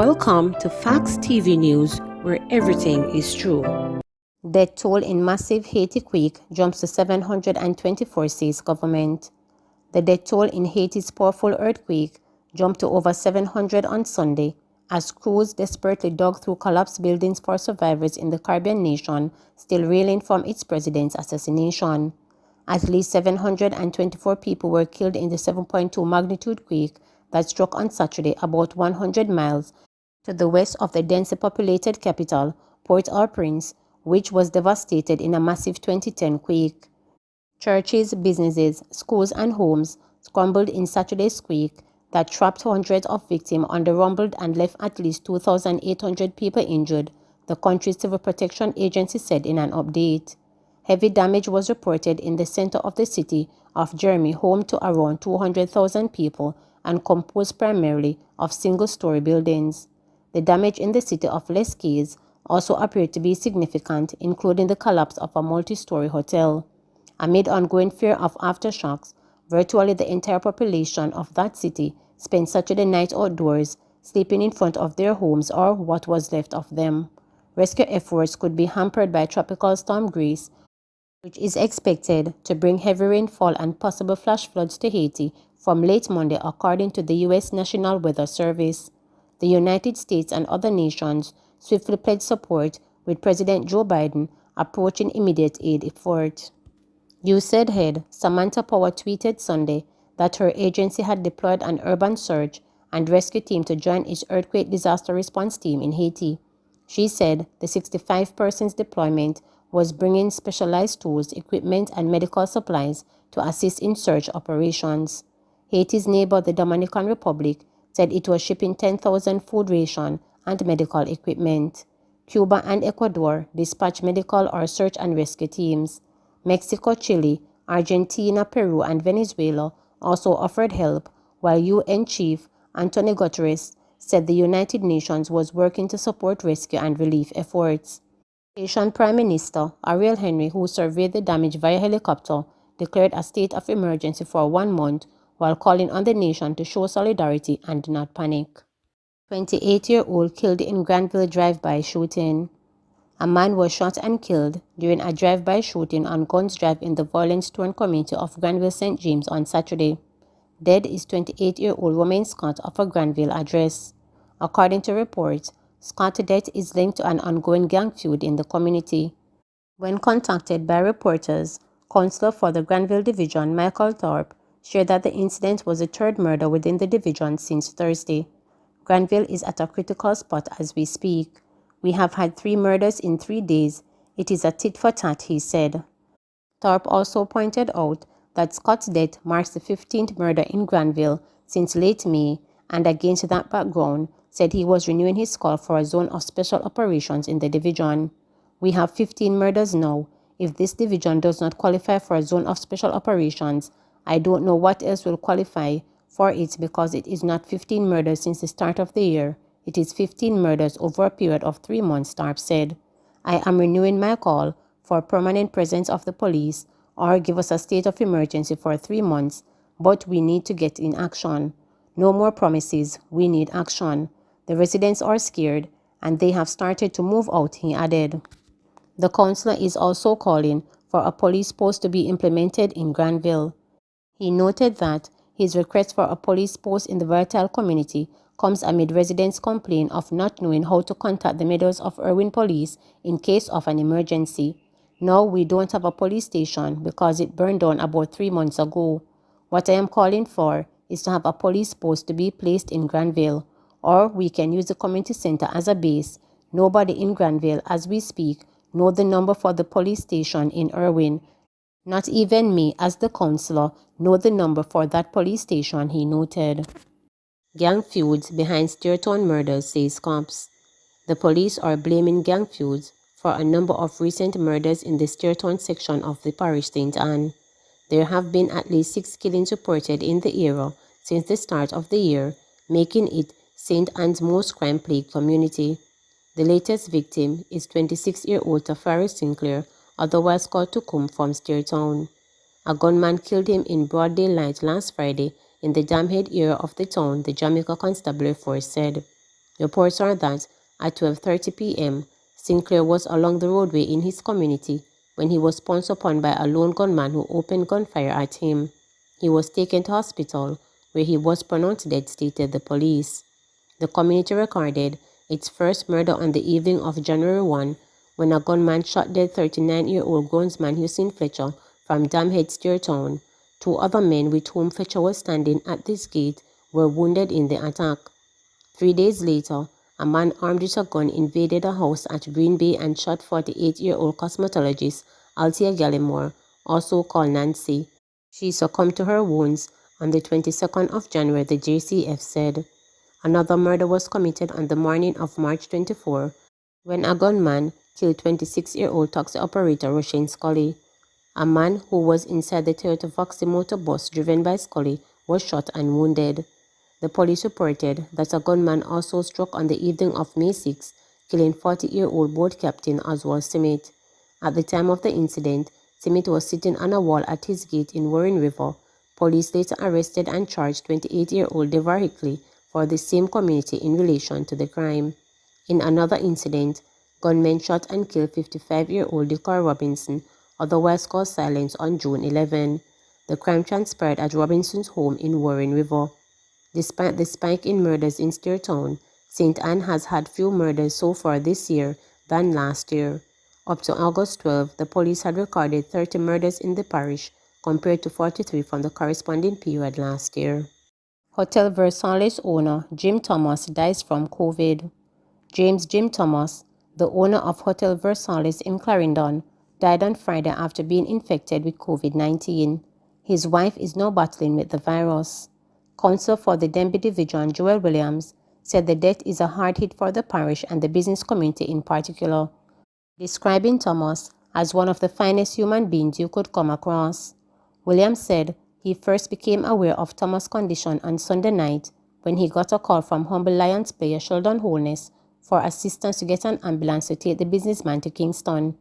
Welcome to Facts TV News, where everything is true. Death toll in massive Haiti quake jumps to 724, says government. The death toll in Haiti's powerful earthquake jumped to over 700 on Sunday, as crews desperately dug through collapsed buildings for survivors in the Caribbean nation still reeling from its president's assassination. At least 724 people were killed in the 7.2 magnitude quake that struck on Saturday about 100 miles to the west of the densely populated capital, Port-au-Prince, which was devastated in a massive 2010 quake. Churches, businesses, schools, and homes crumbled in Saturday's quake that trapped hundreds of victims on the rumbled and left at least 2,800 people injured, the country's Civil Protection Agency said in an update. Heavy damage was reported in the center of the city of Jeremy, home to around 200,000 people and composed primarily of single-story buildings. The damage in the city of Les Cayes also appeared to be significant, including the collapse of a multi-story hotel. Amid ongoing fear of aftershocks, virtually the entire population of that city spent Saturday night outdoors, sleeping in front of their homes or what was left of them. Rescue efforts could be hampered by Tropical Storm Grace, which is expected to bring heavy rainfall and possible flash floods to Haiti from late Monday, according to the U.S. National Weather Service. The United States and other nations swiftly pledged support, with President Joe Biden approaching immediate aid efforts. USAID head Samantha Power tweeted Sunday that her agency had deployed an urban search and rescue team to join its earthquake disaster response team in Haiti. She said the 65-person deployment was bringing specialized tools, equipment, and medical supplies to assist in search operations. Haiti's neighbor, the Dominican Republic, said it was shipping 10,000 food ration and medical equipment. Cuba and Ecuador dispatched medical or search and rescue teams. Mexico, Chile, Argentina, Peru, and Venezuela also offered help, while UN Chief Antonio Guterres said the United Nations was working to support rescue and relief efforts. Haitian Prime Minister Ariel Henry, who surveyed the damage via helicopter, declared a state of emergency for 1 month while calling on the nation to show solidarity and not panic. 28-year-old killed in Granville drive-by shooting. A man was shot and killed during a drive-by shooting on Guns Drive in the violence-torn community of Granville, St. James on Saturday. Dead is 28-year-old Romaine Scott of a Granville address. According to reports, Scott's death is linked to an ongoing gang feud in the community. When contacted by reporters, Councillor for the Granville Division, Michael Thorpe, shared that the incident was the third murder within the division since Thursday. Granville is at a critical spot as we speak. We have had 3 murders in 3 days. It is a tit for tat, he said. Thorpe also pointed out that Scott's death marks the 15th murder in Granville since late May, and against that background, said he was renewing his call for a zone of special operations in the division. We have 15 murders now. If this division does not qualify for a zone of special operations, I don't know what else will qualify for it, because it is not 15 murders since the start of the year. It is 15 murders over a period of 3 months, Thorpe said. I am renewing my call for permanent presence of the police, or give us a state of emergency for 3 months, but we need to get in action. No more promises, we need action. The residents are scared, and they have started to move out, he added. The councillor is also calling for a police post to be implemented in Granville. He noted that his request for a police post in the volatile community comes amid residents' complaint of not knowing how to contact the Meadows of Irwin police in case of an emergency. Now we don't have a police station because it burned down about 3 months ago. What I am calling for is to have a police post to be placed in Granville, or we can use the community center as a base. Nobody in Granville, as we speak, know the number for the police station in Irwin. Not even me, as the councillor, know the number for that police station, he noted. Gang feuds behind Steertown murders, says cops. The police are blaming gang feuds for a number of recent murders in the Steertown section of the parish St. Anne. There have been at least 6 killings reported in the area since the start of the year, making it St. Anne's most crime-plagued community. The latest victim is 26-year-old Tafari Sinclair, otherwise called Tukum, from Steertown. A gunman killed him in broad daylight last Friday in the Damhead area of the town, the Jamaica Constabulary Force said. Reports are that at 12:30 p.m., Sinclair was along the roadway in his community when he was pounced upon by a lone gunman who opened gunfire at him. He was taken to hospital, where he was pronounced dead, stated the police. The community recorded its first murder on the evening of January 1, when a gunman shot dead 39-year-old groundsman Hussein Fletcher from Damhead Stairtown. Two other men with whom Fletcher was standing at this gate were wounded in the attack. 3 days later, a man armed with a gun invaded a house at Green Bay and shot 48-year-old cosmetologist Althea Gallimore, also called Nancy. She succumbed to her wounds on the 22nd of January, the JCF said. Another murder was committed on the morning of March 24, when a gunman killed 26-year-old taxi operator Roshane Scully. A man who was inside the Toyota Voxy motor bus driven by Scully was shot and wounded. The police reported that a gunman also struck on the evening of May 6, killing 40-year-old boat captain Oswald Simmet. At the time of the incident, Simmet was sitting on a wall at his gate in Warren River. Police later arrested and charged 28-year-old Devar Hickley for the same community in relation to the crime. In another incident, gunmen shot and killed 55-year-old Decoy Robinson, otherwise called Silence, on June 11. The crime transpired at Robinson's home in Warren River. Despite the spike in murders in Stairtown, St. Anne has had fewer murders so far this year than last year. Up to August 12, the police had recorded 30 murders in the parish, compared to 43 from the corresponding period last year. Hotel Versailles owner Jim Thomas dies from COVID. James Jim Thomas, the owner of Hotel Versailles in Clarendon, died on Friday after being infected with COVID-19. His wife is now battling with the virus. Counsel for the Denby Division, Joel Williams, said the death is a hard hit for the parish and the business community in particular, describing Thomas as one of the finest human beings you could come across. Williams said he first became aware of Thomas' condition on Sunday night when he got a call from Humble Lions player Sheldon Holness for assistance to get an ambulance to take the businessman to Kingston.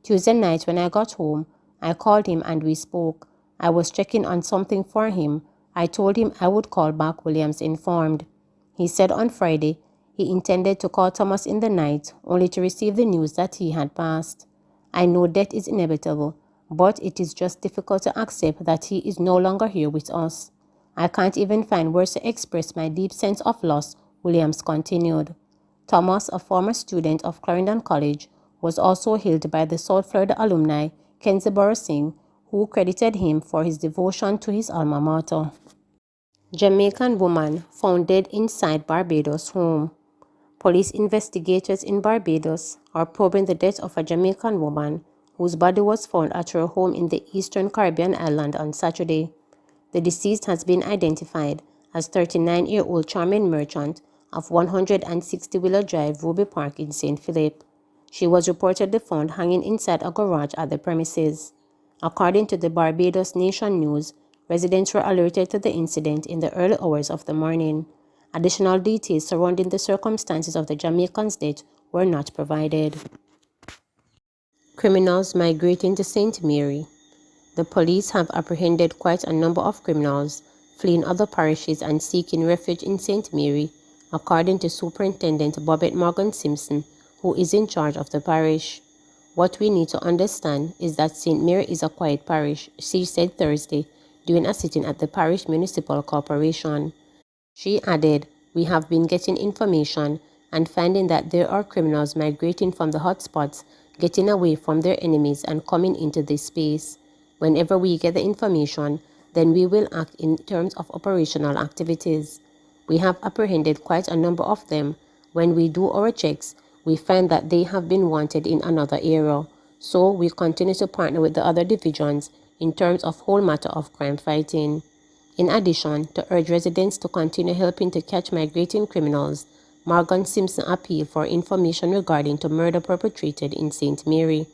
Tuesday night when I got home, I called him and we spoke. I was checking on something for him. I told him I would call back, Williams informed. He said on Friday he intended to call Thomas in the night, only to receive the news that he had passed. I know death is inevitable, but it is just difficult to accept that he is no longer here with us. I can't even find words to express my deep sense of loss, Williams continued. Thomas, a former student of Clarendon College, was also hailed by the South Florida alumni Kenzie Singh, who credited him for his devotion to his alma mater. Jamaican woman found dead inside Barbados home. Police investigators in Barbados are probing the death of a Jamaican woman whose body was found at her home in the eastern Caribbean island on Saturday. The deceased has been identified as 39-year-old Charmaine Merchant of 160 Willow Drive, Ruby Park in St. Philip. She was reportedly found hanging inside a garage at the premises. According to the Barbados Nation News, residents were alerted to the incident in the early hours of the morning. Additional details surrounding the circumstances of the Jamaican's death were not provided. Criminals migrating to St. Mary. The police have apprehended quite a number of criminals fleeing other parishes and seeking refuge in St. Mary, according to Superintendent Bobette Morgan Simpson, who is in charge of the parish. What we need to understand is that St. Mary is a quiet parish, she said Thursday during a sitting at the Parish Municipal Corporation. She added, "We have been getting information and finding that there are criminals migrating from the hotspots, getting away from their enemies and coming into this space. Whenever we get the information, then we will act in terms of operational activities. We have apprehended quite a number of them. When we do our checks, we find that they have been wanted in another area. So we continue to partner with the other divisions in terms of whole matter of crime fighting." In addition, to urge residents to continue helping to catch migrating criminals, Morgan Simpson appealed for information regarding to murder perpetrated in St. Mary.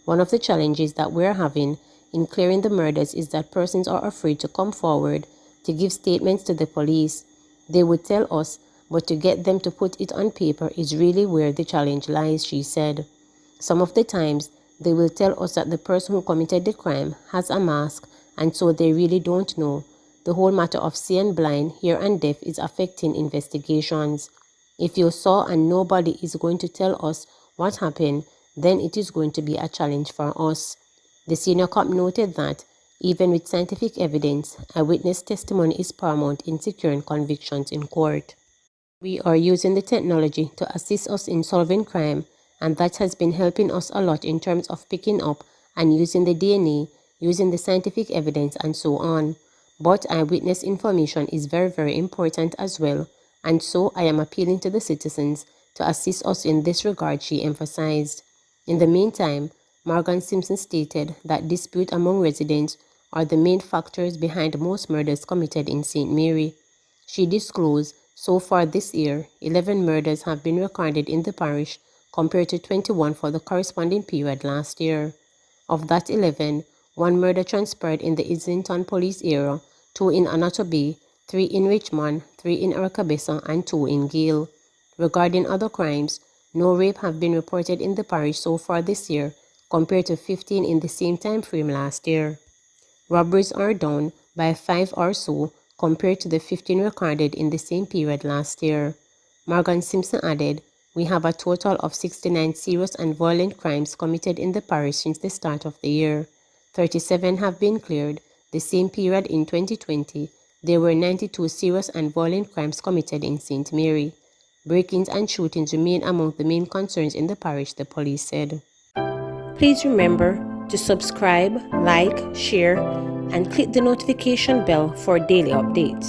"One of the challenges that we're having in clearing the murders is that persons are afraid to come forward to give statements to the police. They would tell us, but to get them to put it on paper is really where the challenge lies," she said. "Some of the times, they will tell us that the person who committed the crime has a mask, and so they really don't know. The whole matter of seeing blind, hear and deaf is affecting investigations. If you saw and nobody is going to tell us what happened, then it is going to be a challenge for us. The senior cop noted that, even with scientific evidence, eyewitness testimony is paramount in securing convictions in court. We are using the technology to assist us in solving crime, and that has been helping us a lot in terms of picking up and using the DNA, using the scientific evidence, and so on. But eyewitness information is very, very important as well, and so I am appealing to the citizens to assist us in this regard, she emphasized. In the meantime, Morgan Simpson stated that dispute among residents are the main factors behind most murders committed in St. Mary. She disclosed, so far this year, 11 murders have been recorded in the parish compared to 21 for the corresponding period last year. Of that 11, 1 murder transpired in the Islington police area, 2 in Onoto Bay, 3 in Richmond, 3 in Aracabessa, and 2 in Gale. Regarding other crimes, no rape have been reported in the parish so far this year compared to 15 in the same time frame last year. Robberies are down by 5 or so compared to the 15 recorded in the same period last year. Morgan Simpson added, "We have a total of 69 serious and violent crimes committed in the parish since the start of the year. 37 have been cleared. The same period in 2020, there were 92 serious and violent crimes committed in St. Mary. Break-ins and shootings remain among the main concerns in the parish," the police said. Please remember to subscribe, like, share, and click the notification bell for daily updates.